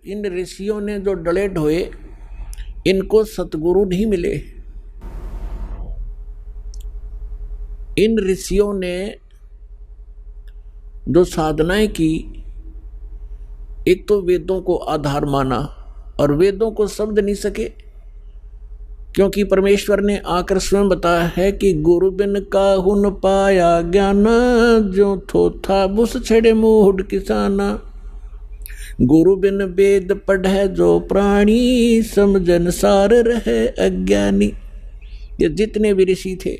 इन ऋषियों ने जो डले ढोए, इनको सतगुरु नहीं मिले। इन ऋषियों ने जो साधनाएं की, एक तो वेदों को आधार माना और वेदों को शब्द नहीं सके, क्योंकि परमेश्वर ने आकर स्वयं बताया है कि गुरु बिन काहू न पाया ज्ञान, जो थोथा बुस छड़े मूढ़ किसाना। गुरु बिन वेद पढ़े जो प्राणी, समझन सार रहे अज्ञानी। ये जितने भी ऋषि थे,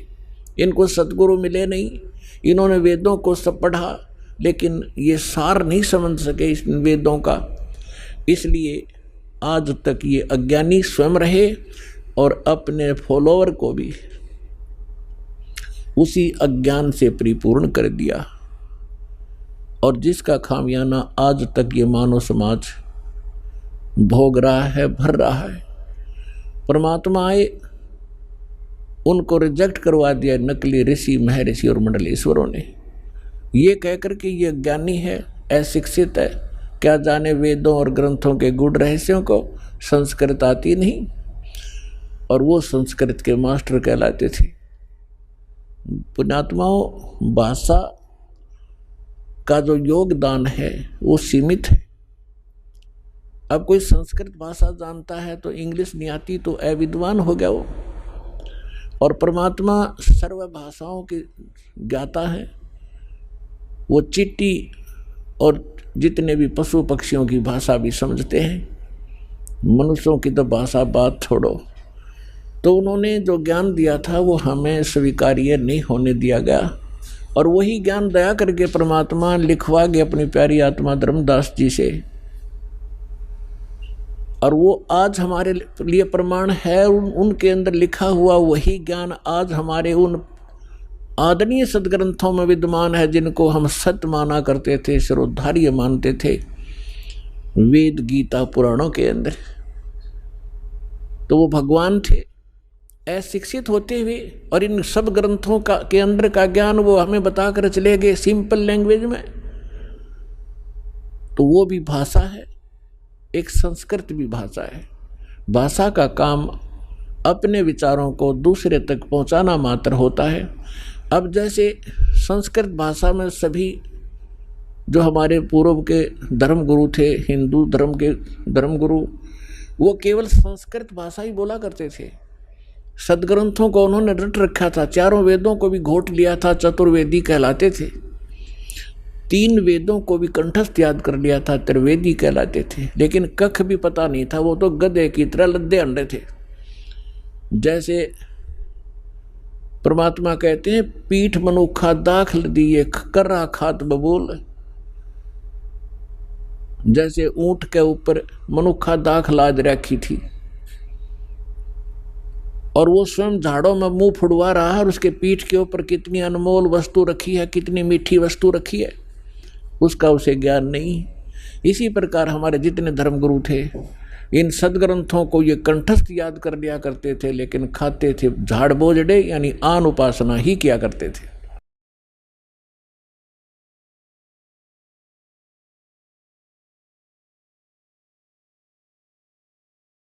इनको सतगुरु मिले नहीं। इन्होंने वेदों को सब पढ़ा, लेकिन ये सार नहीं समझ सके इस वेदों का, इसलिए आज तक ये अज्ञानी स्वयं रहे और अपने फॉलोअर को भी उसी अज्ञान से परिपूर्ण कर दिया, और जिसका खामियाना आज तक ये मानव समाज भोग रहा है, भर रहा है। परमात्मा आए, उनको रिजेक्ट करवा दिया नकली ऋषि, महर्षि और मंडलेश्वरों ने, ये कहकर कि ये ज्ञानी है, अशिक्षित है, क्या जाने वेदों और ग्रंथों के गूढ़ रहस्यों को, संस्कृत आती नहीं। और वो संस्कृत के मास्टर कहलाते थे। पुण्यात्माओं, भाषा का जो योगदान है वो सीमित है। अब कोई संस्कृत भाषा जानता है तो इंग्लिश नहीं आती तो अविद्वान हो गया वो। और परमात्मा सर्व भाषाओं के ज्ञाता है, वो चींटी और जितने भी पशु पक्षियों की भाषा भी समझते हैं। मनुष्यों की तो भाषा बात छोड़ो। तो उन्होंने जो ज्ञान दिया था वो हमें स्वीकार्य नहीं होने दिया गया, और वही ज्ञान दया करके परमात्मा लिखवा गए अपनी प्यारी आत्मा धर्मदास जी से, और वो आज हमारे लिए प्रमाण है। उनके अंदर लिखा हुआ वही ज्ञान आज हमारे उन आदरणीय सदग्रंथों में विद्यमान है, जिनको हम सत्य माना करते थे, सर्वोद्धार्य मानते थे, वेद गीता पुराणों के अंदर। तो वो भगवान थे, अशिक्षित होते हुए, और इन सब ग्रंथों का के अंदर का ज्ञान वो हमें बताकर चले गए सिंपल लैंग्वेज में। तो वो भी भाषा है, एक संस्कृत भी भाषा है। भाषा का काम अपने विचारों को दूसरे तक पहुंचाना मात्र होता है। अब जैसे संस्कृत भाषा में सभी जो हमारे पूर्व के धर्मगुरु थे, हिंदू धर्म के धर्मगुरु, वो केवल संस्कृत भाषा ही बोला करते थे। सदग्रंथों को उन्होंने रट रखा था, चारों वेदों को भी घोट लिया था, चतुर्वेदी कहलाते थे। 3 वेदों को भी कंठस्थ याद कर लिया था, त्रिवेदी कहलाते थे। लेकिन कख भी पता नहीं था, वो तो गधे की तरह लद्दे अंडे थे। जैसे परमात्मा कहते हैं, पीठ मनुखा दाखल दिए कर्रा खात बबूल। जैसे ऊंट के ऊपर मनुखा दाख लाद रखी थी, और वो स्वयं झाड़ों में मुंह फुड़वा रहा है, और उसके पीठ के ऊपर कितनी अनमोल वस्तु रखी है, कितनी मीठी वस्तु रखी है, उसका उसे ज्ञान नहीं। इसी प्रकार हमारे जितने धर्मगुरु थे, इन सदग्रंथों को ये कंठस्थ याद कर लिया करते थे, लेकिन खाते थे झाड़ बोझड़े, यानी आन उपासना ही किया करते थे।